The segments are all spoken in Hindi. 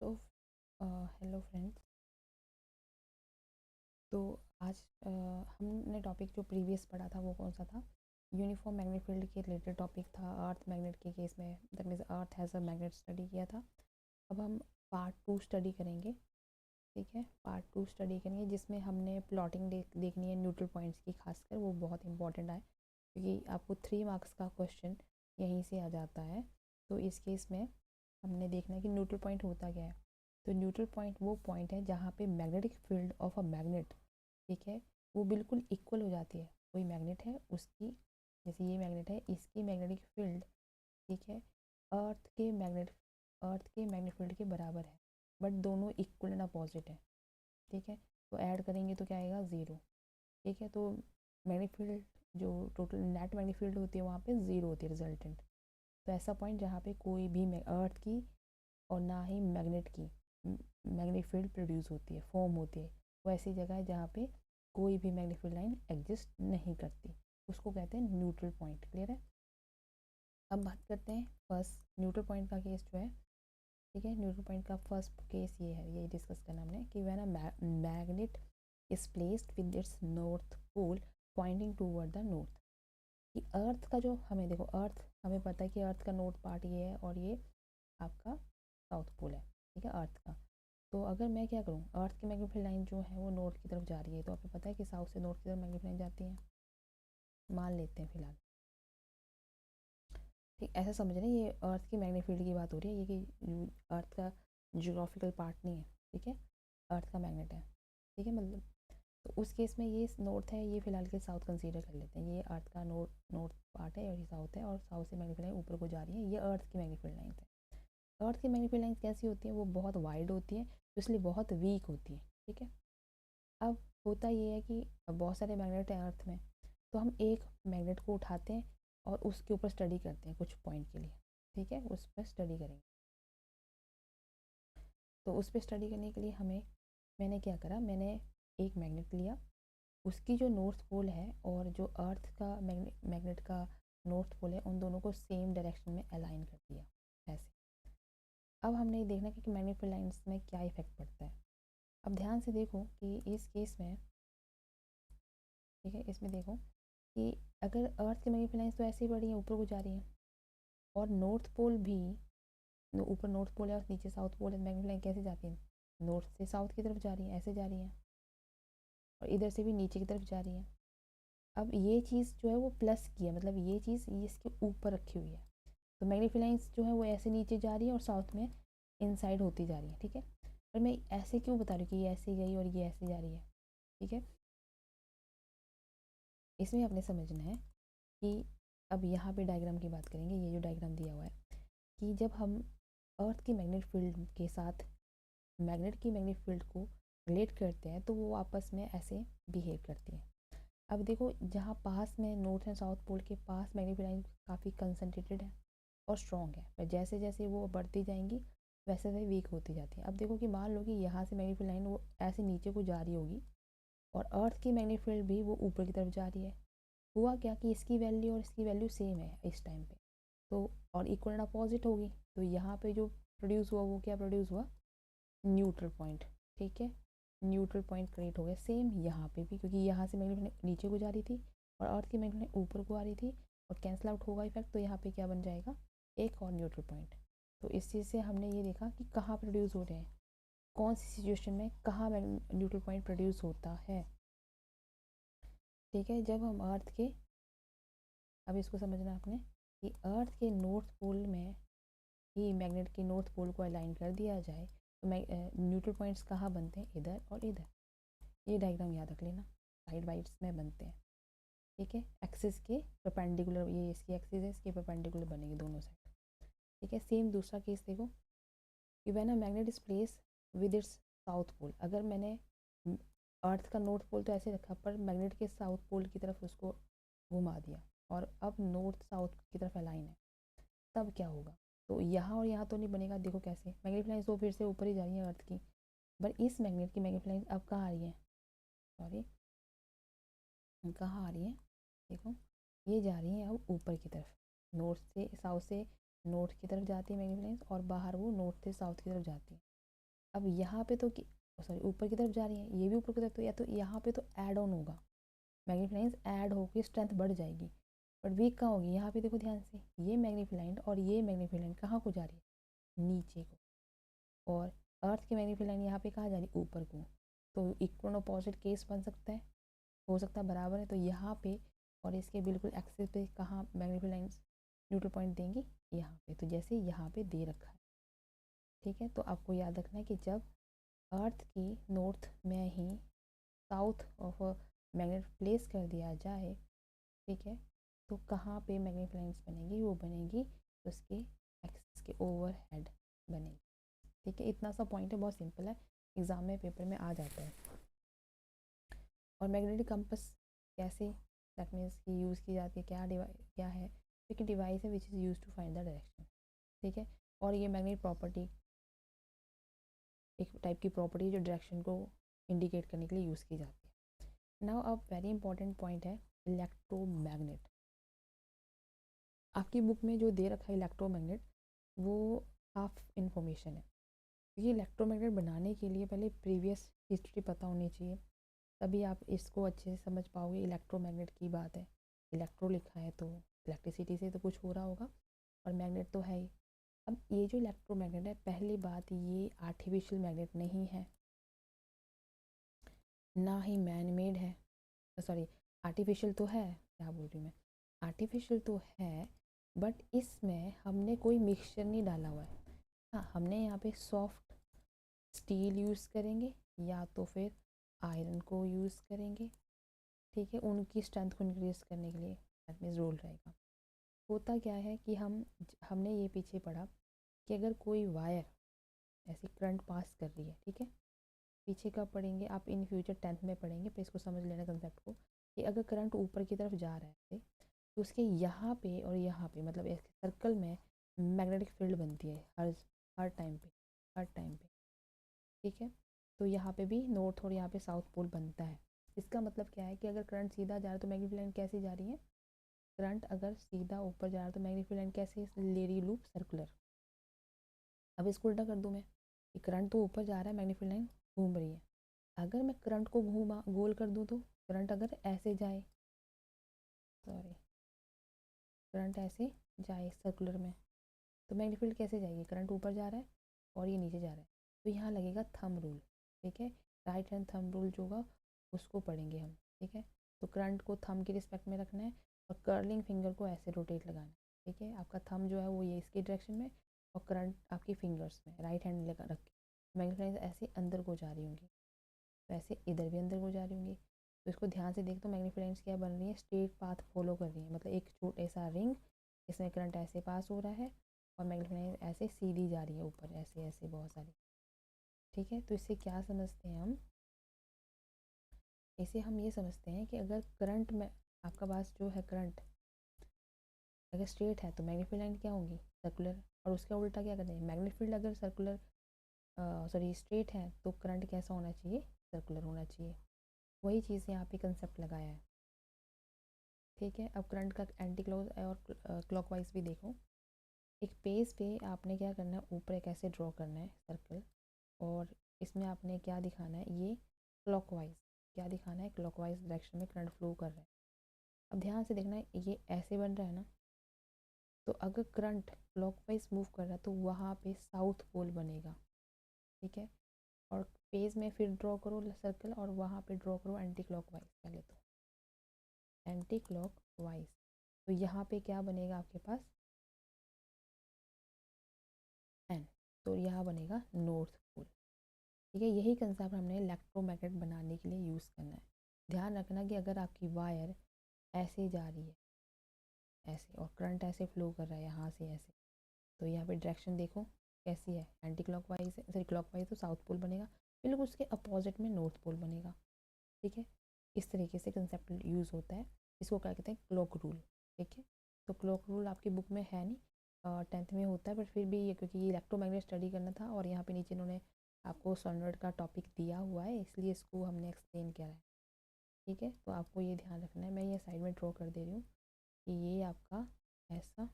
तो हेलो फ्रेंड्स। तो आज हमने टॉपिक जो प्रीवियस पढ़ा था वो कौन सा था? यूनिफॉर्म मैग्नेट फील्ड के रिलेटेड टॉपिक था। अर्थ मैग्नेट के केस में that means earth has a magnet study किया था। अब हम पार्ट टू स्टडी करेंगे। ठीक है, पार्ट टू स्टडी करेंगे जिसमें हमने प्लॉटिंग देखनी है न्यूट्रल पॉइंट्स की, खासकर वो बहुत इंपॉर्टेंट है क्योंकि आपको 3 मार्क्स का क्वेश्चन यहीं से आ जाता है। तो इस केस में हमने देखना है कि न्यूट्रल पॉइंट होता क्या है। तो न्यूट्रल पॉइंट वो पॉइंट है जहाँ पे magnetic field of a magnet, ठीक है, वो बिल्कुल इक्वल हो जाती है। कोई मैग्नेट है उसकी, जैसे ये मैग्नेट है, इसकी मैग्नेटिक फील्ड, ठीक है, अर्थ के मैग्नेट अर्थ के मैग्नेटिक फील्ड के बराबर है, बट दोनों इक्वल एंड अपोजिट है। ठीक है, तो ऐड करेंगे तो क्या आएगा? ज़ीरो। ठीक है, तो मैग्नेटिक फील्ड जो टोटल नेट मैग्नेटिक फील्ड होती है वहाँ पे ज़ीरो होती है रिजल्टेंट। तो ऐसा पॉइंट जहाँ पे कोई भी अर्थ की और ना ही मैग्नेट की मैग्नेटिक फील्ड प्रोड्यूस होती है, फॉर्म होती है, वो ऐसी जगह है जहाँ पे कोई भी मैग्नेटिक फील्ड लाइन एग्जिस्ट नहीं करती, उसको कहते हैं न्यूट्रल पॉइंट। क्लियर है? अब बात करते हैं फर्स्ट न्यूट्रल पॉइंट का केस जो है। ठीक है, न्यूट्रल पॉइंट का फर्स्ट केस ये है, ये डिस्कस करना हमने कि when a magnet is placed with its north pole pointing toward the north. कि अर्थ का जो हमें देखो, अर्थ हमें पता है कि अर्थ का नॉर्थ पार्ट ये है और ये आपका साउथ पोल है। ठीक है, अर्थ का। तो अगर मैं क्या करूँ, अर्थ की मैग्नेटिक लाइन जो है वो नॉर्थ की तरफ जा रही है, तो आपको पता है कि साउथ से नॉर्थ की तरफ मैग्नेटिक लाइन जाती है, मान लेते हैं फिलहाल। ठीक, ऐसा समझ रहे हैं, ये अर्थ की मैग्नेटिक फील्ड की बात हो रही है, ये कि अर्थ का जियोग्राफिकल पार्ट नहीं है। ठीक है, अर्थ का मैग्नेट है। ठीक है, मतलब तो उस केस में ये नॉर्थ है, ये फिलहाल के साउथ कंसीडर कर लेते हैं। ये अर्थ का नॉर्थ पार्ट है और ये साउथ है, और साउथ से मैग्नेटिक लाइन ऊपर को जा रही है, ये अर्थ की मैग्नेटिक लाइन है। अर्थ की मैग्नेटिक लाइन कैसी होती है? वो बहुत वाइड होती है, तो इसलिए बहुत वीक होती है। ठीक है, अब होता ये है कि बहुत सारे मैग्नेट हैं अर्थ में, तो हम एक मैग्नेट को उठाते हैं और उसके ऊपर स्टडी करते हैं कुछ पॉइंट के लिए। ठीक है, उस पर स्टडी करेंगे। तो उस पर स्टडी करने के लिए मैंने क्या करा, मैंने एक मैग्नेट लिया, उसकी जो नॉर्थ पोल है और जो अर्थ का मैग्नेट का नॉर्थ पोल है, उन दोनों को सेम डायरेक्शन में अलाइन कर दिया ऐसे। अब हमने ये देखना कि मैग्नेटिक लाइंस में क्या इफेक्ट पड़ता है। अब ध्यान से देखो कि इस केस में, ठीक है, इसमें देखो कि अगर अर्थ की मैग्नेटिक लाइंस तो ऐसे ही बढ़ी हैं, ऊपर को जा रही हैं, और नॉर्थ पोल भी, ऊपर नॉर्थ पोल है और नीचे साउथ पोल है, मैग्नेटिक लाइन कैसे जाती है? नॉर्थ से साउथ की तरफ जा रही है, ऐसे जा रही है, और इधर से भी नीचे की तरफ जा रही है। अब ये चीज़ जो है वो प्लस की है, मतलब ये चीज़ ये इसके ऊपर रखी हुई है, तो मैग्नेटिक लाइंस जो है वो ऐसे नीचे जा रही है और साउथ में इनसाइड होती जा रही है। ठीक है, पर मैं ऐसे क्यों बता रही हूँ कि ये ऐसे गई और ये ऐसे जा रही है? ठीक है, इसमें आपने समझना है कि अब यहाँ पे डायग्राम की बात करेंगे। ये जो डायग्राम दिया हुआ है कि जब हम अर्थ की मैग्नेटिक फील्ड के साथ मैग्नेट की मैग्नेटिक फील्ड को रिलेट करते हैं तो वो आपस में ऐसे बिहेव करती हैं। अब देखो, जहाँ पास में नॉर्थ एंड साउथ पोल के पास मैग्नेटिक लाइन काफ़ी कंसनट्रेटेड है और स्ट्रॉन्ग है, पर जैसे जैसे वो बढ़ती जाएंगी वैसे वैसे वीक होती जाती है। अब देखो कि मान लो कि यहाँ से मैग्नेटिक लाइन वो ऐसे नीचे को जा रही होगी और अर्थ की मैग्नेटिक फील्ड भी वो ऊपर की तरफ जा रही है। हुआ क्या कि इसकी वैल्यू और इसकी वैल्यू सेम है इस टाइम पे, तो और इक्वल एंड अपोजिट होगी, तो यहाँ पे जो प्रोड्यूस हुआ वो क्या प्रोड्यूस हुआ? Neutral point. ठीक है, न्यूट्रल पॉइंट क्रिएट हो गया। सेम यहाँ पे भी, क्योंकि यहाँ से मैग्नेट नीचे को जा रही थी और अर्थ की मैग्नेट ऊपर को आ रही थी, और कैंसिल आउट होगा इफेक्ट, तो यहाँ पे क्या बन जाएगा? एक और न्यूट्रल पॉइंट। तो इस चीज़ से हमने ये देखा कि कहाँ प्रोड्यूस हो रहे हैं, कौन सी सिचुएशन में कहाँ न्यूट्रल पॉइंट प्रोड्यूस होता है। ठीक है, जब हम अर्थ के, अब इसको समझना आपने कि अर्थ के नॉर्थ पोल में ही मैग्नेट के नॉर्थ पोल को अलाइन कर दिया जाए तो न्यूट्रल पॉइंट्स कहाँ बनते हैं? इधर और इधर। ये डायग्राम याद रख लेना, साइड वाइड्स में बनते हैं। ठीक है, एक्सिस के परपेंडिकुलर, ये इसकी एक्सिस है, इसके परपेंडिकुलर बनेंगे दोनों साइड। ठीक है, सेम दूसरा केस देखो कि when a magnet is place with its south pole, अगर मैंने अर्थ का नॉर्थ पोल तो ऐसे रखा, पर मैग्नेट के साउथ पोल की तरफ उसको घुमा दिया और अब नॉर्थ साउथ की तरफ अलाइन है, तब क्या होगा? तो यहाँ और यहाँ तो नहीं बनेगा। देखो कैसे मैग्नेटिक लाइन्स तो फिर से ऊपर ही जा रही है अर्थ की, पर इस मैग्नेट की मैग्नेटिक लाइन्स अब कहाँ आ रही है? सॉरी, कहाँ आ रही है? देखो, ये जा रही है अब ऊपर की तरफ, नॉर्थ से साउथ से नॉर्थ की तरफ जाती है मैग्नेटिक लाइन्स, और बाहर वो नॉर्थ से साउथ की तरफ जाती है। अब यहाँ पे तो सॉरी ऊपर की तरफ जा रही है, ये भी ऊपर की तरफ, तो या तो यहाँ पे तो ऐड ऑन होगा, मैग्नीफाइंस ऐड होकर स्ट्रेंथ बढ़ जाएगी, बट वीक कहाँ होगी, यहाँ पे देखो ध्यान से, ये मैग्नीफाइंड और ये मैग्नीफाइंड कहाँ को जा रही है, नीचे को, और अर्थ की मैग्नीफाइंड यहाँ पे कहाँ जा रही है, ऊपर को। तो इक्वल अपोजिट केस बन सकता है, हो सकता है बराबर है, तो यहाँ पे और इसके बिल्कुल एक्सिस पे कहाँ मैग्नीफाइंड न्यूट्रल पॉइंट देंगी, यहाँ पे, तो जैसे यहाँ पे दे रखा है, ठीक है। तो आपको याद रखना है कि जब अर्थ की नॉर्थ में ही साउथ ऑफ मैग्नेट प्लेस कर दिया जाए, ठीक है, तो कहाँ पे मैग्नीफाइंस बनेगी, वो बनेगी उसके एक्सिस के ओवरहेड बनेगी, ठीक है। इतना सा पॉइंट है, बहुत सिंपल है, एग्जाम में पेपर में आ जाता है। और मैग्नेटिक कंपास कैसे, दैट मीन्स की यूज़ की जाती है, क्या है, एक डिवाइस है which is use to find the direction, ठीक है। और ये मैग्नेटिक प्रॉपर्टी एक टाइप की प्रॉपर्टी जो डायरेक्शन को इंडिकेट करने के लिए यूज़ की जाती है। नाउ अब वेरी इंपॉर्टेंट पॉइंट है इलेक्ट्रोमैग्नेट। आपकी बुक में जो दे रखा है इलेक्ट्रोमैग्नेट, वो हाफ इंफॉर्मेशन है, क्योंकि इलेक्ट्रोमैग्नेट बनाने के लिए पहले प्रीवियस हिस्ट्री पता होनी चाहिए, तभी आप इसको अच्छे से समझ पाओगे। इलेक्ट्रोमैग्नेट की बात है, इलेक्ट्रो लिखा है तो इलेक्ट्रिसिटी से तो कुछ हो रहा होगा, और मैग्नेट तो है ही। अब ये जो इलेक्ट्रोमैग्नेट है, पहली बात ये आर्टिफिशियल मैग्नेट नहीं है, ना ही मैन मेड है, सॉरी आर्टिफिशियल तो है, क्या बोल रही हूँ मैं, आर्टिफिशियल तो है, बट इसमें हमने कोई मिक्सचर नहीं डाला हुआ है। हाँ, हमने यहाँ पे सॉफ्ट स्टील यूज़ करेंगे या तो फिर आयरन को यूज़ करेंगे, ठीक है, उनकी स्ट्रेंथ को इंक्रीज करने के लिए, दैट मीन्स रोल रहेगा। होता क्या है कि हमने ये पीछे पढ़ा कि अगर कोई वायर ऐसे करंट पास कर रही है, ठीक है, पीछे कब पढ़ेंगे आप, इन फ्यूचर 10th में पढ़ेंगे, पर इसको समझ लेना कंसेप्ट को, कि अगर करंट ऊपर की तरफ जा रहा है तो उसके यहाँ पे और यहाँ पे, मतलब एक सर्कल में मैग्नेटिक फील्ड बनती है हर हर टाइम पे, हर टाइम पे, ठीक है। तो यहाँ पे भी नॉर्थ और यहाँ पे साउथ पोल बनता है। इसका मतलब क्या है कि अगर करंट सीधा जा रहा है तो मैग्नेटिक लाइन कैसी जा रही है, करंट अगर सीधा ऊपर जा रहा है तो मैग्नेटिक लाइन कैसे ले रही, लूप सर्कुलर। अब इसको उल्टा कर दूँ मैं, कि करंट तो ऊपर जा रहा है, मैग्नेटिक लाइन घूम रही है, अगर मैं करंट को घूमा गोल कर दूँ तो करंट अगर ऐसे जाए, सॉरी करंट ऐसे जाए सर्कुलर में, तो मैग्नेटिक फील्ड कैसे जाएगी, करंट ऊपर जा रहा है और ये नीचे जा रहा है, तो यहाँ लगेगा थंब रूल, ठीक है, राइट हैंड थंब रूल जो होगा उसको पढ़ेंगे हम, ठीक है। तो करंट को थंब की रिस्पेक्ट में रखना है और कर्लिंग फिंगर को ऐसे रोटेट लगाना है, ठीक है। आपका थंब जो है वो ये इसकी डायरेक्शन में और करंट आपकी फिंगर्स में राइट हैंड लगा रख के, मैग्नेटिक ऐसे अंदर को जा रही होंगी, वैसे इधर भी अंदर को जा रही होंगी। तो इसको ध्यान से देख, तो मैग्नेटिक लाइन्स क्या बन रही है, स्ट्रेट पाथ फॉलो कर रही है, मतलब एक छोटा सा रिंग, इसमें करंट ऐसे पास हो रहा है और मैग्नेटिक लाइन ऐसे सीधी जा रही है ऊपर, ऐसे ऐसे बहुत सारी, ठीक है। तो इससे क्या समझते हैं हम, इसे हम ये समझते हैं कि अगर करंट में आपका पास जो है करंट अगर स्ट्रेट है तो मैग्नेटिक लाइन क्या होंगी, सर्कुलर, और उसका उल्टा क्या करते हैं, मैग्नेटिक फील्ड अगर सर्कुलर सॉरी स्ट्रेट है तो करंट कैसा होना चाहिए, सर्कुलर होना चाहिए। वही चीज़ यहाँ पे कंसेप्ट लगाया है, ठीक है। अब करंट का एंटी क्लॉक और क्लॉकवाइज भी देखो, एक पेज पे आपने क्या करना है, ऊपर एक ऐसे ड्रॉ करना है सर्कल, और इसमें आपने क्या दिखाना है, ये क्लॉकवाइज, क्या दिखाना है, क्लॉकवाइज डायरेक्शन में करंट फ्लो कर रहा है। अब ध्यान से देखना है, ये ऐसे बन रहा है ना, तो अगर करंट क्लॉकवाइज मूव कर रहा है तो वहाँ पे साउथ पोल बनेगा, ठीक है। और पेज में फिर ड्रॉ करो सर्कल और वहाँ पे ड्रॉ करो एंटी क्लॉकवाइज, पहले तो एंटी क्लॉकवाइज, तो यहाँ पे क्या बनेगा आपके पास एन, तो यहाँ बनेगा नॉर्थ पोल, ठीक है। यही कंसेप्ट हमने इलेक्ट्रोमैग्नेट बनाने के लिए यूज़ करना है। ध्यान रखना कि अगर आपकी वायर ऐसे जा रही है, ऐसे, और करंट ऐसे फ्लो कर रहा है यहाँ से ऐसे, तो यहाँ पे डायरेक्शन देखो कैसी है, एंटी क्लॉकवाइज है, सॉरी क्लॉकवाइज तो साउथ पोल बनेगा, बिल्कुल उसके अपोजिट में नॉर्थ पोल बनेगा, ठीक है। इस तरीके से कंसेप्ट यूज़ होता है, इसको क्या कहते हैं, क्लॉक रूल, ठीक है। तो क्लॉक रूल आपकी बुक में है नहीं, 10th में होता है, बट फिर भी ये क्योंकि ये इलेक्ट्रोमैग्नेट स्टडी करना था और यहाँ पे नीचे इन्होंने आपको सॉलिनॉइड का टॉपिक दिया हुआ है, इसलिए इसको हमने एक्सप्लेन किया है, ठीक है। तो आपको ये ध्यान रखना है, मैं ये साइड में ड्रॉ कर दे रही हूँ कि ये आपका ऐसा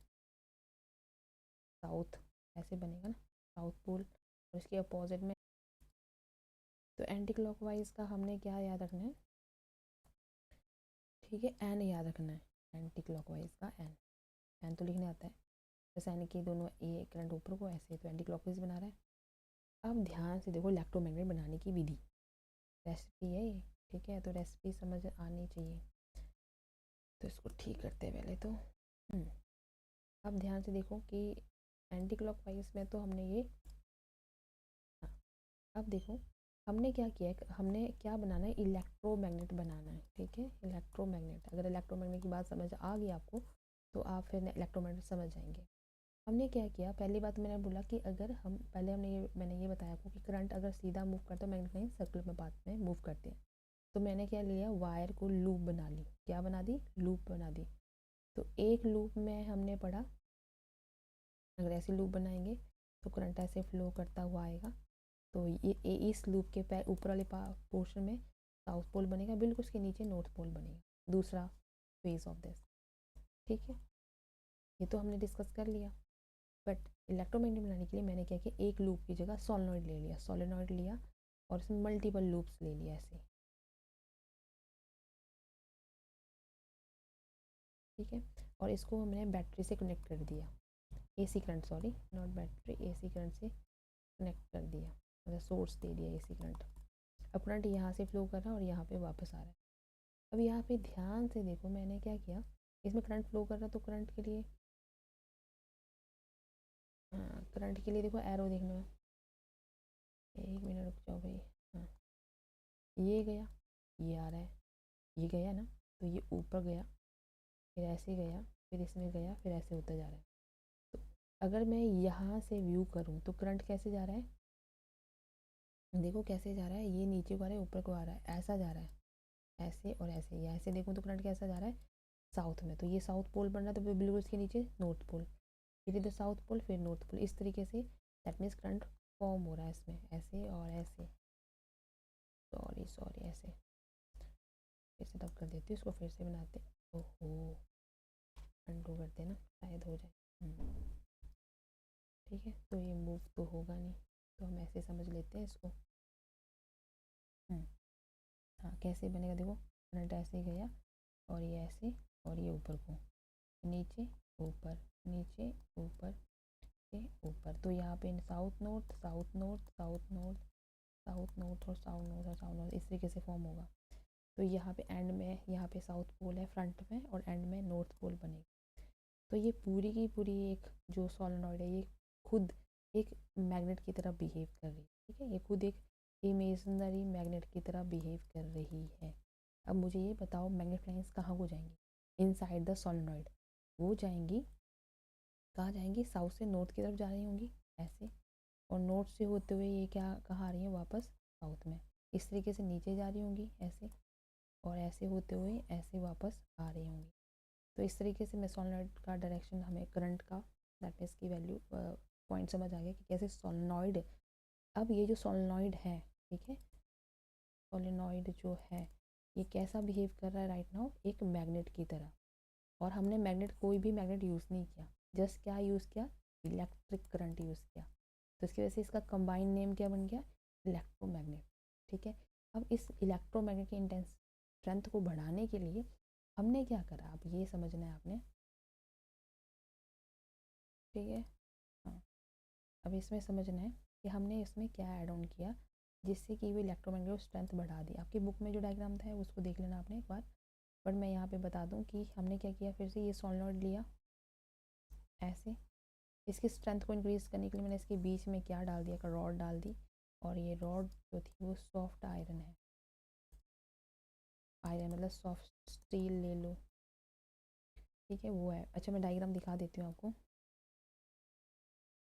साउथ ऐसे बनेगा ना, साउथ पोल, और इसके अपोजिट में तो एंटी क्लॉकवाइज का हमने क्या याद रखना है, ठीक है, एन याद रखना है। एंटी क्लॉकवाइज का एन तो लिखने आता है, जैसे एन के दोनों ये करंट ऊपर को ऐसे, तो एंटी क्लॉकवाइज बना रहा है। अब ध्यान से देखो इलेक्ट्रोमैग्नेट बनाने की विधि, रेसिपी है ये, ठीक है, तो रेसिपी समझ आनी चाहिए। तो इसको ठीक करते हैं पहले तो। अब ध्यान से देखो कि एंटी क्लॉकवाइज में तो हमने ये, हाँ, अब देखो हमने क्या किया है, हमने क्या बनाना है, इलेक्ट्रोमैग्नेट बनाना है, ठीक है, इलेक्ट्रोमैग्नेट। अगर इलेक्ट्रोमैग्नेट की बात समझ आ गई आपको तो आप फिर इलेक्ट्रोमैग्नेट समझ जाएंगे। हमने क्या किया, पहली बात मैंने बोला कि अगर हम पहले मैंने ये बताया आपको कि करंट अगर सीधा मूव करता है मैग्नेट कहीं सर्कुलर में पाथ में मूव करते हैं, तो मैंने क्या लिया, वायर को लूप बना ली, क्या बना दी, लूप बना दी। तो एक लूप में हमने पढ़ा, अगर ऐसे लूप बनाएंगे तो करंट ऐसे फ्लो करता हुआ आएगा। तो ये इस लूप के पैर ऊपर वाले पोर्शन में साउथ पोल बनेगा, बिल्कुल उसके नीचे नॉर्थ पोल बनेगा, दूसरा फेज ऑफ दिस, ठीक है। ये तो हमने डिस्कस कर लिया। बट इलेक्ट्रोमैग्नेट बनाने के लिए मैंने क्या किया, एक लूप की जगह सोलेनॉइड ले लिया, सोलेनॉइड लिया और इसमें मल्टीपल लूप्स ले लिया ऐसे, ठीक है। और इसको हमने बैटरी से कनेक्ट कर दिया, AC current, sorry not battery, AC current से कनेक्ट कर दिया, मतलब सोर्स दे दिया एसी करंट। अब करंट यहाँ से फ्लो कर रहा है और यहाँ पे वापस आ रहा है। अब यहाँ पे ध्यान से देखो मैंने क्या किया, इसमें करंट फ्लो कर रहा है तो करंट के लिए, हाँ करंट के लिए देखो एरो देखना है, एक मिनट रुक जाओ भाई, हाँ ये गया, ये आ रहा है, ये गया ना, तो ये ऊपर गया, फिर ऐसे गया, फिर इसमें गया, फिर ऐसे होता जा रहा है। तो अगर मैं यहाँ से व्यू करूँ तो करंट कैसे जा रहा है, देखो कैसे जा रहा है, ये नीचे को आ रहा है, ऊपर को आ रहा है, ऐसा जा रहा है, ऐसे और ऐसे, या ऐसे देखूँ तो करंट कैसा जा रहा है, साउथ में, तो ये साउथ पोल बन रहा है, तो बिल्कुल इसके नीचे नॉर्थ पोल, फिर इधर साउथ पोल, फिर नॉर्थ पोल, इस तरीके say that means current form हो रहा है इसमें, ऐसे और ऐसे, सॉरी सॉरी ऐसे, फिर से तब कर देती हूँ इसको, फिर से बनाते, ओहो अंडू करते ना, शायद हो जाए। ठीक है, तो ये मूव तो होगा नहीं, तो हम ऐसे समझ लेते हैं इसको। हाँ कैसे बनेगा, देखो करंट ऐसे गया और ये ऐसे, और ये ऊपर को, नीचे ऊपर, नीचे ऊपर, से ऊपर, तो यहाँ पे south north, south north, south north, south north और साउथ नॉर्थ और साउथ नॉर्थ, इस तरीके से फॉर्म होगा। तो यहाँ पे एंड में, यहाँ पे साउथ पोल है फ्रंट में और एंड में नॉर्थ पोल बनेगा। तो ये पूरी की पूरी एक जो सोलेनॉइड है, ये खुद एक मैग्नेट की तरह बिहेव कर रही है, ठीक है, ये खुद एक इमेजिनरी मैग्नेट की तरह बिहेव कर रही है। अब मुझे ये बताओ मैग्नेट लाइंस कहाँ को जाएंगी, इनसाइड द सोलेनॉइड, वो जाएंगी कहाँ जाएंगी, साउथ से नॉर्थ की तरफ जा रही होंगी ऐसे, और नॉर्थ से होते हुए ये क्या कहाँ आ रही है, वापस साउथ में, इस तरीके से नीचे जा रही होंगी ऐसे, और ऐसे होते हुए ऐसे वापस आ रही होंगी। तो इस तरीके से मैं सोलेनॉइड का डायरेक्शन, हमें करंट का दैट मीन्स की वैल्यू पॉइंट समझ आ गया कि कैसे सोलेनॉइड, अब ये जो सोलेनॉइड है, ठीक है, सोलेनॉइड जो है ये कैसा बिहेव कर रहा है राइट नाउ, एक मैग्नेट की तरह। और हमने मैग्नेट, कोई भी मैग्नेट यूज़ नहीं किया, जस्ट क्या यूज़ किया, इलेक्ट्रिक करंट यूज़ किया, तो इसकी वजह से इसका कंबाइंड नेम क्या बन गया, इलेक्ट्रोमैग्नेट, ठीक है। अब इस इलेक्ट्रोमैग्नेट की इंटेंस स्ट्रेंथ को बढ़ाने के लिए हमने क्या करा, अब ये समझना है आपने, ठीक है, हाँ अब इसमें समझना है कि हमने इसमें क्या ऐड ऑन किया जिससे कि वो इलेक्ट्रोमैग्नेट स्ट्रेंथ बढ़ा दी। आपकी बुक में जो डायग्राम था उसको देख लेना आपने एक बार, बट मैं यहाँ पे बता दूँ कि हमने क्या किया, फिर से ये सोलेनॉइड लिया ऐसे, इसकी स्ट्रेंथ को इंक्रीज़ करने के लिए मैंने इसके बीच में क्या डाल दिया, एक रॉड डाल दी, और ये रॉड जो थी वो सॉफ्ट आयरन है, आयरन मतलब सॉफ्ट स्टील ले लो, ठीक है वो है। अच्छा मैं डायग्राम दिखा देती हूँ आपको,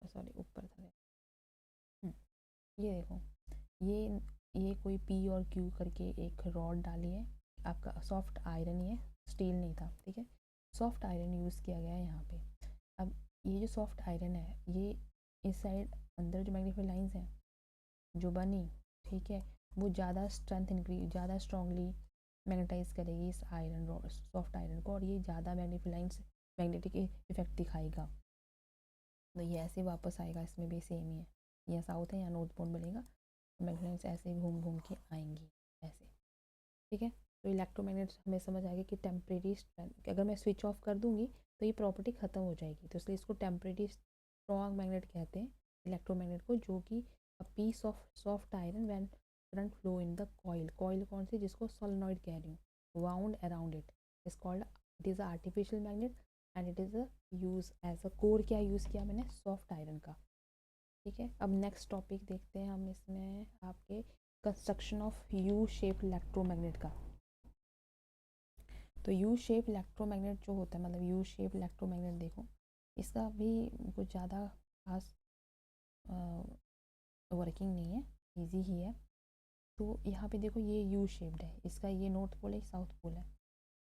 सॉरी ऊपर था, ये देखो, ये कोई पी और क्यू करके एक रॉड डाली है, आपका सॉफ्ट आयरन ही है, स्टील नहीं था, ठीक है, सॉफ्ट आयरन यूज़ किया गया है यहाँ पे। अब ये जो सॉफ्ट आयरन है ये इस साइड अंदर जो मैग्नेटिक लाइंस हैं जो बनी, ठीक है, वो ज़्यादा स्ट्रेंथ इंक्रीज, ज़्यादा स्ट्रॉन्गली मैग्नेटाइज करेगी इस आयरन रॉड, सॉफ्ट आयरन को, और ये ज़्यादा मैग्नेटिक लाइंस, मैग्नेटिक इफेक्ट दिखाएगा। तो ये ऐसे वापस आएगा, इसमें भी सेम ही है, या साउथ है या नॉर्थ पोल बनेगा, मैग्नेट्स ऐसे घूम घूम के आएंगी ऐसे, ठीक है। तो इलेक्ट्रोमैग्नेट्स हमें समझ आ गया कि टेम्परेरी स्ट्रेंथ, अगर मैं स्विच ऑफ कर दूंगी तो ये प्रॉपर्टी ख़त्म हो जाएगी, तो इसलिए इसको टेम्परेरी स्ट्रॉन्ग मैग्नेट कहते हैं इलेक्ट्रोमैग्नेट को, जो कि a piece of soft iron when current flow in the coil, coil कौन सी, जिसको सोलेनॉइड कह रही हूँ, wound around it is called, it is artificial magnet and it is a use as a core, क्या यूज़ किया मैंने, सॉफ्ट आयरन का, ठीक है। अब नेक्स्ट टॉपिक देखते हैं हम इसमें आपके construction of U shape electromagnet का। तो यू शेप इलेक्ट्रोमैग्नेट जो होता है, मतलब यू शेप इलेक्ट्रोमैग्नेट देखो, इसका भी कुछ ज़्यादा खास वर्किंग नहीं है, इजी ही है। तो यहाँ पे देखो ये यू शेप्ड है, इसका ये नॉर्थ पोल है, साउथ पोल है,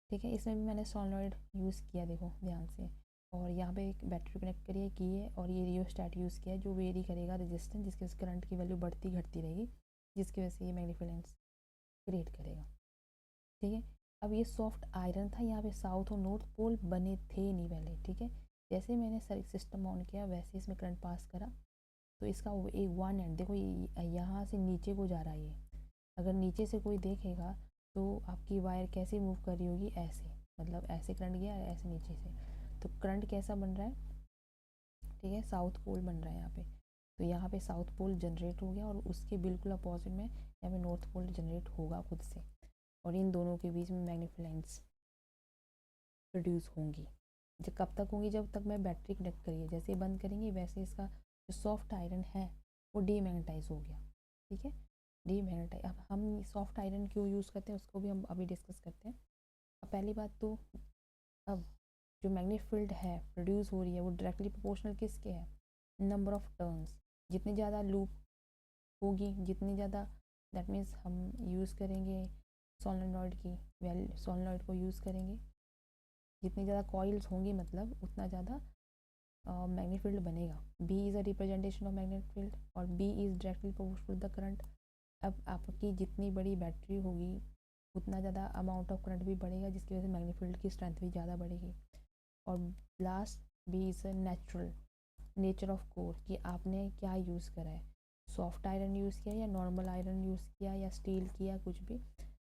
ठीक है। इसमें भी मैंने सोलेनॉइड यूज़ किया, देखो ध्यान से, और यहाँ पे एक बैटरी कनेक्ट करिए की है, और ये रियोस्टैट यूज़ किया है जो वेरी करेगा रेजिस्टेंस, जिसकी वजह से करंट की वैल्यू बढ़ती घटती रहेगी, जिसकी वजह से ये मैग्नीफिलेंस क्रिएट करेगा, ठीक है। अब ये सॉफ्ट आयरन था, यहाँ पे साउथ और नॉर्थ पोल बने थे नहीं पहले, ठीक है। जैसे मैंने सर सिस्टम ऑन किया वैसे इसमें करंट पास करा, तो इसका एक वन एंड देखो यहाँ से नीचे को जा रहा है ये, अगर नीचे से कोई देखेगा तो आपकी वायर कैसे मूव कर रही होगी, ऐसे, मतलब ऐसे करंट गया ऐसे नीचे से, तो करंट कैसा बन रहा है, ठीक है, साउथ पोल बन रहा है यहाँ पे, तो यहाँ पे साउथ पोल जनरेट हो गया, और उसके बिल्कुल अपोजिट में यहाँ पे नॉर्थ पोल जनरेट होगा खुद से, और इन दोनों के बीच में मैग्नीफिलेंस प्रोड्यूस होंगी। जब कब तक होंगी, जब तक मैं बैटरी कनेक्ट करिए, जैसे बंद करेंगे वैसे इसका जो सॉफ्ट आयरन है वो डीमैग्नेटाइज हो गया, ठीक है, डीमैग्नेटाइज। अब हम सॉफ्ट आयरन क्यों यूज़ करते हैं उसको भी हम अभी डिस्कस करते हैं। अब पहली बात तो, अब जो मैग्नेटिक फील्ड है प्रोड्यूस हो रही है वो डायरेक्टली प्रोपोर्शनल किसके है, नंबर ऑफ टर्न्स, जितनी ज़्यादा लूप होगी, जितनी ज़्यादा, दैट मीन्स हम यूज़ करेंगे सोलेनॉइड की वैल्यू, सोलेनॉइड को यूज़ करेंगे, जितनी ज़्यादा कॉइल्स होंगी मतलब उतना ज़्यादा मैग्नेटिक फील्ड बनेगा। B is a representation of magnetic field, और B is directly proportional the current. अब आपकी जितनी बड़ी बैटरी होगी उतना ज़्यादा अमाउंट ऑफ करंट भी बढ़ेगा, जिसकी वजह से मैग्नेटिक फील्ड की स्ट्रेंथ भी ज़्यादा बढ़ेगी। और last, B is a natural, nature of core, कि आपने क्या यूज़ करा है, सॉफ्ट आयरन यूज़ किया या नॉर्मल आयरन यूज़ किया या स्टील किया, कुछ भी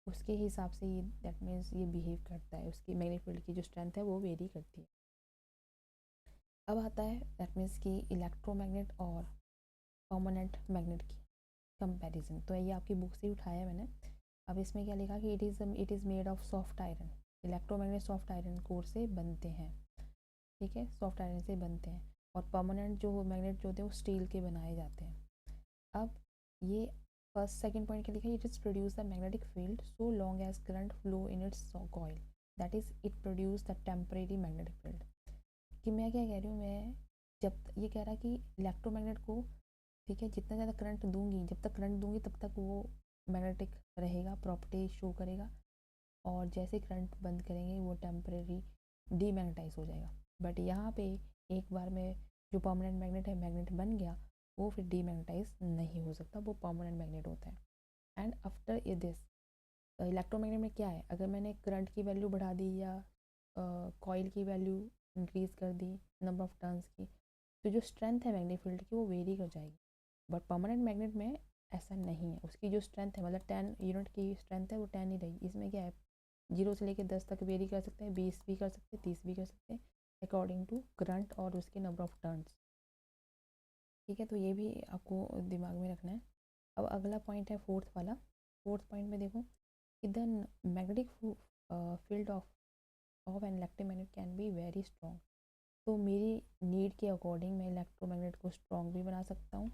उसके हिसाब से ये, दैट मीन्स ये बिहेव करता है, उसकी मैग्नेटिक फील्ड की जो स्ट्रेंथ है वो वेरी करती है। अब आता है दैट मीन्स कि इलेक्ट्रोमैग्नेट और परमानेंट मैग्नेट की कंपैरिजन, तो ये आपकी बुक से उठाया है मैंने। अब इसमें क्या लिखा कि it is made of soft iron, electromagnet soft iron core से बनते हैं, ठीक है, सॉफ्ट आयरन से बनते हैं, और परमानेंट जो मैग्नेट जो होते हैं वो स्टील के बनाए जाते हैं। अब ये फर्स्ट सेकंड पॉइंट क्या लिखा है, it is produce the magnetic field so long as current flow in its coil, that is it produce the temporary magnetic field. कि मैं क्या कह रही हूँ, मैं जब ये कह रहा कि इलेक्ट्रोमैग्नेट को, ठीक है, जितना ज़्यादा करंट दूंगी, जब तक करंट दूंगी तब तक वो मैग्नेटिक रहेगा, प्रॉपर्टी शो करेगा, और जैसे करंट बंद करेंगे वो टेम्परेरी डीमैग्नेटाइज हो जाएगा। बट यहाँ पे एक बार में जो परमानेंट मैग्नेट है, मैग्नेट बन गया, वो फिर डीमैग्नेटाइज नहीं हो सकता, वो परमानेंट मैग्नेट होता है। एंड आफ्टर ये दिस, इलेक्ट्रोमैग्नेट में क्या है, अगर मैंने करंट की वैल्यू बढ़ा दी या कॉइल की वैल्यू इंक्रीज़ कर दी, नंबर ऑफ टर्न्स की, तो जो स्ट्रेंथ है मैग्नेटिक फील्ड की वो वेरी कर जाएगी। बट परमानेंट मैग्नेट में ऐसा नहीं है, उसकी जो स्ट्रेंथ है, मतलब 10 यूनिट की स्ट्रेंथ है वो 10 ही रहेगी। इसमें क्या है, 0 से लेकर 10 तक वेरी कर सकते हैं, 20 भी कर सकते हैं, 30 भी कर सकते हैं, अकॉर्डिंग टू करंट और उसके नंबर ऑफ टर्न्स, ठीक है। तो ये भी आपको दिमाग में रखना है। अब अगला पॉइंट है फोर्थ वाला। फोर्थ पॉइंट में देखो कि the magnetic field of an electromagnet can be very strong. तो मेरी नीड के अकॉर्डिंग मैं इलेक्ट्रोमैग्नेट को स्ट्रॉन्ग भी बना सकता हूँ,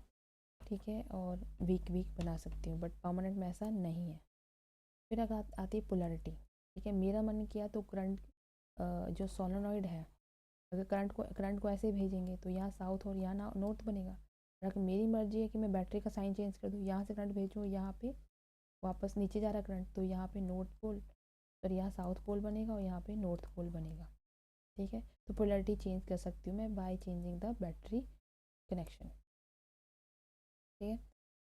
ठीक है, और वीक बना सकती हूँ, बट परमानेंट में ऐसा नहीं है। फिर अगर आती है पोलैरिटी, ठीक है, मेरा मन किया तो करंट, जो सोलेनॉइड है, अगर करंट को ऐसे भेजेंगे तो यहाँ साउथ और यहाँ नॉर्थ बनेगा। अगर मेरी मर्जी है कि मैं बैटरी का साइन चेंज कर दूँ, यहाँ से करंट भेजूँ, यहाँ पे वापस नीचे जा रहा करंट, तो यहाँ पे नॉर्थ पोल और यहाँ साउथ पोल बनेगा, और यहाँ पे नॉर्थ पोल बनेगा, ठीक है। तो पोलैरिटी चेंज कर सकती हूँ मैं by changing the battery connection, ठीक है।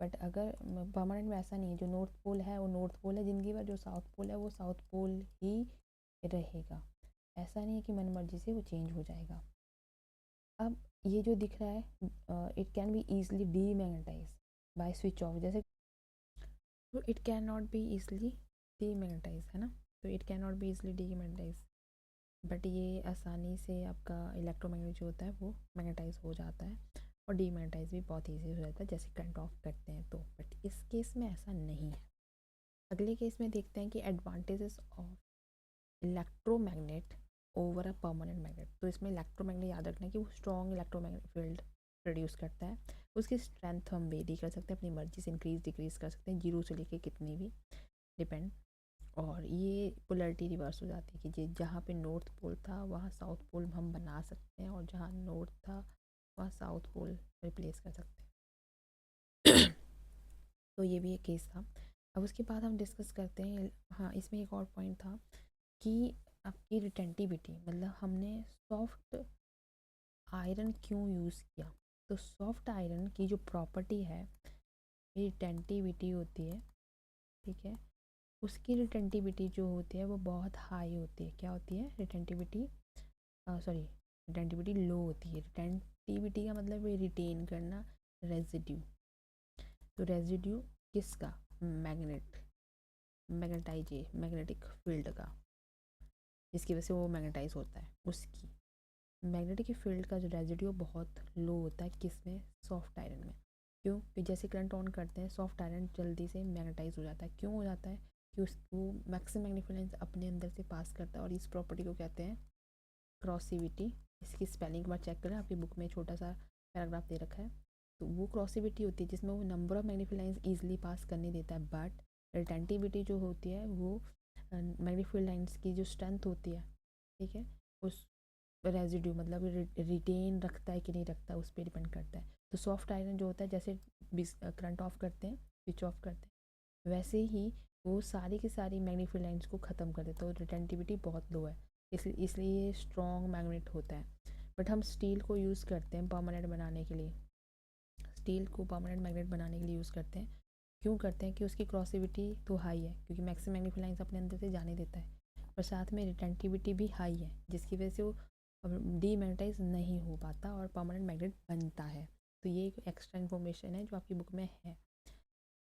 बट अगर परमानेंट में ऐसा नहीं है, जो नॉर्थ पोल है वो नॉर्थ पोल है ज़िंदगी भर, जो साउथ पोल है वो साउथ पोल ही रहेगा। ऐसा नहीं है कि मन मर्जी से वो चेंज हो जाएगा। अब ये जो दिख रहा है, it can be easily demagnetize by switch off, जैसे तो it can not be easily demagnetize, है ना। तो it can not be easily demagnetize, but ये आसानी से आपका इलेक्ट्रोमैग्नेट जो होता है वो मैग्नेटाइज हो जाता है, और डीमैग्नेटाइज भी बहुत ईजी हो जाता है जैसे करंट ऑफ करते हैं तो। बट इस केस में ऐसा नहीं है। अगले केस में देखते हैं कि advantages of electromagnet over a permanent magnet. तो इसमें इलेक्ट्रोमैग्नेट याद रखना है कि वो स्ट्रॉन्ग इलेक्ट्रोमैग्नेट फील्ड प्रोड्यूस करता है। उसकी स्ट्रेंथ हम वेरी कर सकते हैं, अपनी मर्जी से इंक्रीज डिक्रीज कर सकते हैं, जीरो से लेके कितनी भी, डिपेंड। और ये पोलैरिटी रिवर्स हो जाती है कि जहाँ पे नॉर्थ पोल था वहाँ साउथ पोल हम बना सकते हैं, और जहाँ नॉर्थ था वहाँ साउथ पोल रिप्लेस कर सकते हैं। तो ये भी एक केस था। अब उसके बाद हम डिस्कस करते हैं, हाँ इसमें एक और पॉइंट था कि आपकी रिटेंटिविटी, मतलब हमने सॉफ्ट आयरन क्यों यूज़ किया। तो सॉफ्ट आयरन की जो प्रॉपर्टी है, रिटेंटिविटी होती है, ठीक है, उसकी रिटेंटिविटी जो होती है वो बहुत हाई होती है। क्या होती है रिटेंटिविटी, सॉरी रिटेंटिविटी लो होती है। रिटेंटिविटी का मतलब है रिटेन करना, रेजिड्यू। तो रेजिड्यू किसका, मैग्नेट, मैग्नेटिक फील्ड का, जिसकी वजह से वो मैग्नेटाइज होता है, उसकी मैग्नेटिक फील्ड का जो रेजिड्यू बहुत लो होता है किसमें, सॉफ्ट आयरन में। क्यों कि जैसे करंट ऑन करते हैं सॉफ्ट आयरन जल्दी से मैग्नेटाइज हो जाता है। क्यों हो जाता है कि उसको मैक्सिमम मैग्नीफिकेंस अपने अंदर से पास करता है, और इस प्रॉपर्टी को कहते हैं क्रॉसिविटी। इसकी स्पेलिंग एक बार चेक करें, आपकी बुक में छोटा सा पैराग्राफ दे रखा है। तो वो क्रॉसिविटी होती है जिसमें वो नंबर ऑफ मैग्नीफिकेंस ईजिली पास करने देता है। बट रिटेंटिविटी जो होती है वो मैग्नीफाइड लाइन्स की जो स्ट्रेंथ होती है, ठीक है, उस रेजिड्यू मतलब रिटेन रखता है कि नहीं रखता है उस पर डिपेंड करता है। तो सॉफ्ट आयरन जो होता है जैसे करंट ऑफ करते हैं, स्विच ऑफ करते हैं, वैसे ही वो सारी की सारी मैग्नीफाइड लाइन्स को ख़त्म कर देता है। तो रिटेंटिविटी बहुत लो है, इसलिए ये स्ट्रॉन्ग मैग्नेट होता है। बट हम स्टील को यूज़ करते हैं परमानेंट बनाने के लिए, स्टील को परमानेंट मैग्नेट बनाने के लिए यूज़ करते हैं। क्यों करते हैं कि उसकी क्रॉसिविटी तो हाई है, क्योंकि मैक्सिमम मैग्नीफाइड लाइन्स अपने अंदर से जाने देता है, और साथ में रिटेंटिविटी भी हाई है, जिसकी वजह से वो डीमैग्नेटाइज नहीं हो पाता और परमानेंट मैग्नेट बनता है। तो ये एक एक्स्ट्रा इन्फॉर्मेशन है जो आपकी बुक में है।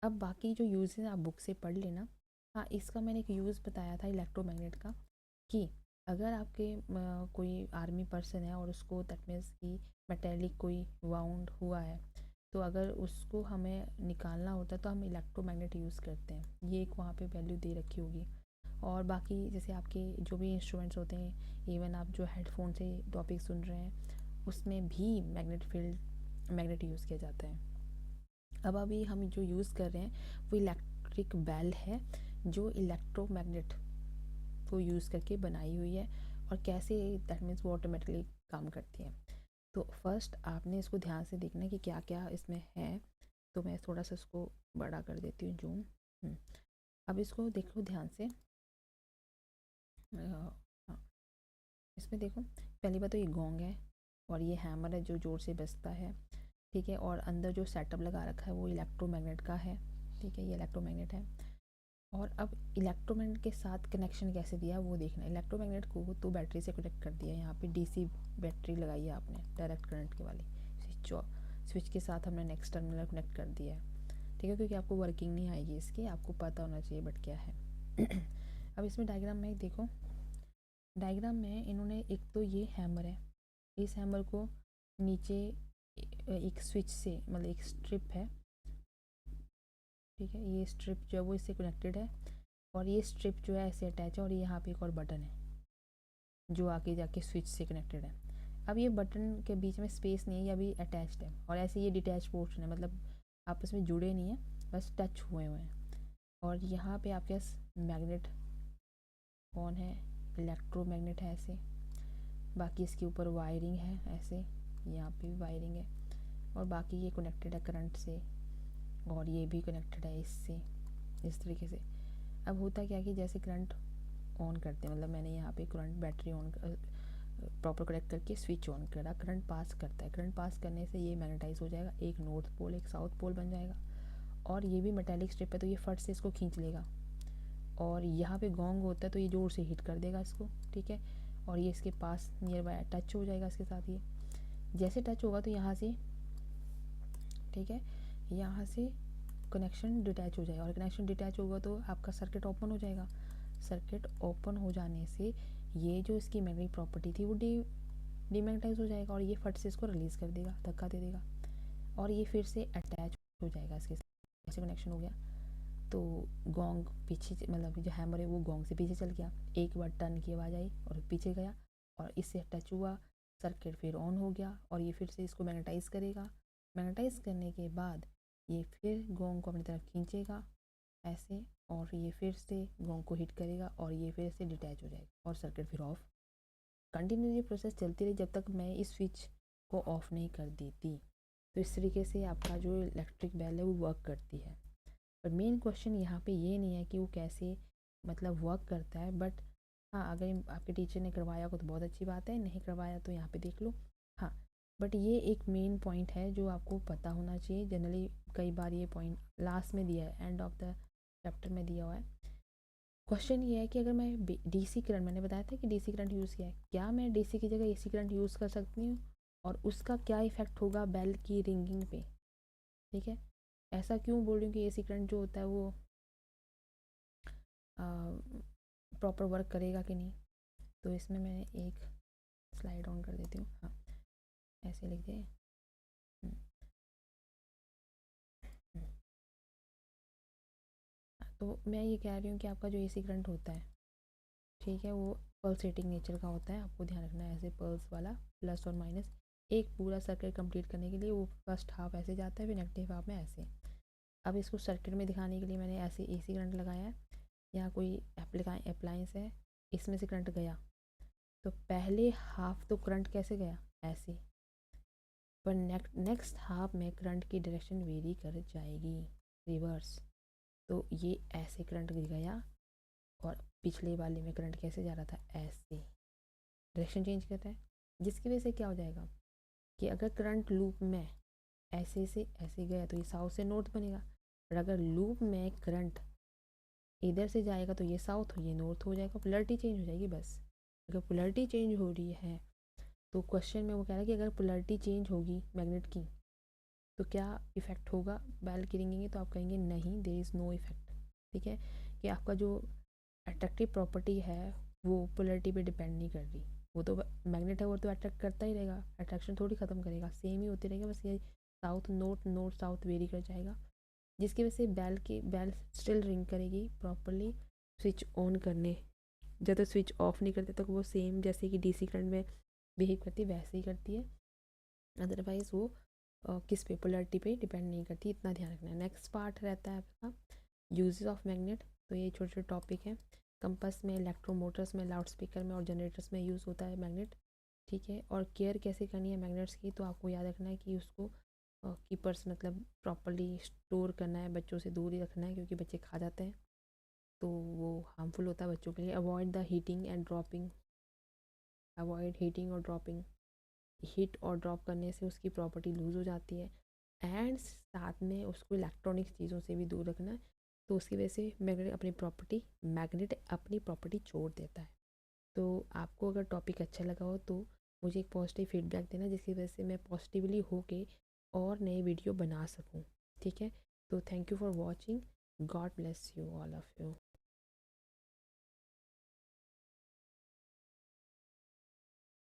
अब बाकी जो यूज़ है आप बुक से पढ़ लेना। हाँ इसका मैंने एक यूज़ बताया था इलेक्ट्रोमैग्नेट का, कि अगर आपके कोई आर्मी पर्सन है और उसको दैट मीन्स कि मेटेलिक कोई वाउंड हुआ है, तो अगर उसको हमें निकालना होता है तो हम इलेक्ट्रोमैग्नेट यूज़ करते हैं। ये एक वहाँ पे वैल्यू दे रखी होगी। और बाकी जैसे आपके जो भी इंस्ट्रूमेंट्स होते हैं, इवन आप जो हेडफोन से टॉपिक सुन रहे हैं उसमें भी मैग्नेट यूज़ किया जाता है। अब अभी हम जो यूज़ कर रहे हैं वो इलेक्ट्रिक बेल है, जो इलेक्ट्रोमैग्नेट को यूज़ करके बनाई हुई है। और कैसे, दैट मीन्स वो ऑटोमेटिकली काम करती है। तो फर्स्ट आपने इसको ध्यान से देखना है कि क्या क्या इसमें है। तो मैं थोड़ा सा इसको बड़ा कर देती हूँ, जूम। अब इसको देखो ध्यान से। हाँ, इसमें देखो पहली बात तो ये गोंग है, और ये हैमर है जो जोर से बजता है, ठीक है। और अंदर जो सेटअप लगा रखा है वो इलेक्ट्रोमैग्नेट का है, ठीक है, ये इलेक्ट्रोमैग्नेट है। और अब इलेक्ट्रोमैग्नेट के साथ कनेक्शन कैसे दिया है वो देखना। इलेक्ट्रोमैग्नेट को तो बैटरी से कनेक्ट कर दिया है, यहाँ पे डीसी बैटरी लगाई है आपने डायरेक्ट करंट के वाली, स्विच के साथ हमने नेक्स्ट टर्मिनल कनेक्ट कर दिया है, ठीक है, क्योंकि आपको वर्किंग नहीं आएगी इसकी, आपको पता होना चाहिए बट क्या है। अब इसमें डायग्राम में देखो, डायग्राम में इन्होंने एक तो ये हैमर है, इस हैमर को नीचे एक स्विच से मतलब एक स्ट्रिप है, ठीक है, ये स्ट्रिप जो है वो इससे कनेक्टेड है, और ये स्ट्रिप जो है ऐसे अटैच है, और यहाँ पे एक और बटन है जो आगे जाके स्विच से कनेक्टेड है। अब ये बटन के बीच में स्पेस नहीं है, ये अभी अटैच्ड है, और ऐसे ये डिटैच पोर्शन है, मतलब आपस में जुड़े नहीं है, बस टच हुए हुए हैं। और यहाँ पे आपके पास मैग्नेट कौन है, इलेक्ट्रोमैग्नेट है ऐसे, बाकी इसके ऊपर वायरिंग है ऐसे, यहाँ पे भी वायरिंग है, और बाकी ये कनेक्टेड है करंट से, और ये भी कनेक्टेड है इससे, इस तरीके से। अब होता क्या कि जैसे करंट ऑन करते हैं, मतलब मैंने यहाँ पे current battery on proper connect करके स्विच ऑन करा, करंट पास करता है, करंट पास करने से ये मैग्नेटाइज हो जाएगा, एक नॉर्थ पोल एक साउथ पोल बन जाएगा। और ये भी मेटालिक स्ट्रिप है तो ये फट से इसको खींच लेगा, और यहाँ पे गोंग होता है तो ये जोर से हिट कर देगा इसको, ठीक है, और ये इसके पास नियर बाय टच हो जाएगा इसके साथ। ये जैसे टच होगा तो यहाँ से, ठीक है, यहाँ से कनेक्शन डिटैच हो जाएगा, और कनेक्शन डिटैच होगा तो आपका सर्किट ओपन हो जाएगा। सर्किट ओपन हो जाने से ये जो इसकी मैग्नेटिक प्रॉपर्टी थी वो डीमैग्नेटाइज हो जाएगा, और ये फट से इसको रिलीज़ कर देगा, धक्का दे देगा, और ये फिर से अटैच हो जाएगा इसके साथ। ऐसे कनेक्शन हो गया। तो गोंग पीछे, मतलब जो हैमर है वो गोंग से पीछे चल गया, एक बार टर्न की आवाज़ आई और पीछे गया, और इससे टच हुआ, सर्किट फिर ऑन हो गया, और ये फिर से इसको मैग्नेटाइज करेगा। मैग्नेटाइज करने के बाद ये फिर गोंग को अपनी तरफ खींचेगा ऐसे, और ये फिर से गोंग को हिट करेगा, और ये फिर से डिटैच हो जाएगा, और सर्किट फिर ऑफ। कंटिन्यू ये प्रोसेस चलती रही जब तक मैं इस स्विच को ऑफ नहीं कर देती। तो इस तरीके से आपका जो इलेक्ट्रिक बेल है वो वर्क करती है। पर मेन क्वेश्चन यहाँ पे ये नहीं है कि वो कैसे मतलब वर्क करता है, बट हाँ, अगर आपके टीचर ने करवाया हो तो बहुत अच्छी बात है, नहीं करवाया तो यहाँ पे देख लो। हाँ, बट ये एक मेन पॉइंट है जो आपको पता होना चाहिए। जनरली कई बार ये पॉइंट लास्ट में दिया है, एंड ऑफ द चैप्टर में दिया हुआ है। क्वेश्चन ये है कि अगर मैं डीसी करंट, मैंने बताया था कि डीसी करंट यूज़ किया है, क्या मैं डीसी की जगह एसी करंट यूज़ कर सकती हूँ, और उसका क्या इफ़ेक्ट होगा बेल की रिंगिंग पे। ठीक है, ऐसा क्यों बोल रही हूँ कि एसी करंट जो होता है वो प्रॉपर वर्क करेगा कि नहीं। तो इसमें मैं एक स्लाइड ऑन कर देती हूँ। हाँ, ऐसे लिख दे। तो मैं ये कह रही हूँ कि आपका जो एसी करंट होता है, ठीक है, वो पल्सेटिंग नेचर का होता है, आपको ध्यान रखना है, ऐसे पल्स वाला, प्लस और माइनस। एक पूरा सर्किट कंप्लीट करने के लिए वो फर्स्ट हाफ ऐसे जाता है, फिर नेगेटिव हाफ में ऐसे। अब इसको सर्किट में दिखाने के लिए मैंने ऐसे एसी करंट लगाया है, यहाँ कोई अप्लायंस है, इसमें से करंट गया, तो पहले हाफ तो करंट कैसे गया, ऐसे, पर नेक्स्ट हाफ में करंट की डायरेक्शन वेरी कर जाएगी, रिवर्स। तो ये ऐसे करंट गया, और पिछले वाले में करंट कैसे जा रहा था, ऐसे, डायरेक्शन चेंज करता है, जिसकी वजह से क्या हो जाएगा कि अगर करंट लूप में ऐसे से ऐसे गया तो ये साउथ से नॉर्थ बनेगा, और अगर लूप में करंट इधर से जाएगा तो ये साउथ हो ये नॉर्थ हो जाएगा, पोलैरिटी चेंज हो जाएगी बस। अगर पोलैरिटी चेंज हो रही है तो क्वेश्चन में वो कह रहा है कि अगर पोलैरिटी चेंज होगी मैग्नेट की तो क्या इफ़ेक्ट होगा बेल की रिंगिंग, तो आप कहेंगे नहीं, देयर इज़ नो इफ़ेक्ट। ठीक है, कि आपका जो अट्रैक्टिव प्रॉपर्टी है वो पोलैरिटी पे डिपेंड नहीं कर रही। वो तो मैग्नेट है, वो तो अट्रैक्ट करता ही रहेगा, अट्रैक्शन थोड़ी ख़त्म करेगा, सेम ही होती रहेगा, बस ये south north north south very कर जाएगा, जिसकी वजह से बेल स्टिल रिंग करेगी प्रॉपरली। स्विच ऑन करने जब तक स्विच ऑफ नहीं करते तक वो सेम जैसे कि डीसी करंट में बिहेव करती है वैसे ही करती है, अदरवाइज़ वो किस पे, पोलैरिटी पे डिपेंड नहीं करती, इतना ध्यान रखना है। नेक्स्ट पार्ट रहता है आपका यूजेस ऑफ मैग्नेट। तो ये छोटे छोटे टॉपिक हैं। कंपस में, इलेक्ट्रोमोटर्स में, लाउड स्पीकर में और जनरेटर्स में यूज़ होता है मैग्नेट। ठीक है, और केयर कैसे करनी है मैग्नेट्स की, तो आपको याद रखना है कि उसको कीपर्स मतलब प्रॉपरली स्टोर करना है, बच्चों से दूर ही रखना है क्योंकि बच्चे खा जाते हैं, तो वो हार्मफुल होता है बच्चों के लिए। Avoid the heating and dropping, avoid heating और ड्रॉपिंग, हीट और ड्रॉप करने से उसकी प्रॉपर्टी लूज़ हो जाती है, एंड साथ में उसको इलेक्ट्रॉनिक चीज़ों से भी दूर रखना है, तो उसकी वजह से मैग्नेट अपनी प्रॉपर्टी छोड़ देता है। तो आपको अगर टॉपिक अच्छा लगा हो तो मुझे एक पॉजिटिव फीडबैक देना, जिसकी वजह से मैं पॉजिटिवली होके और नए वीडियो बना सकूं। ठीक है, तो thank you for watching, God bless you all of you.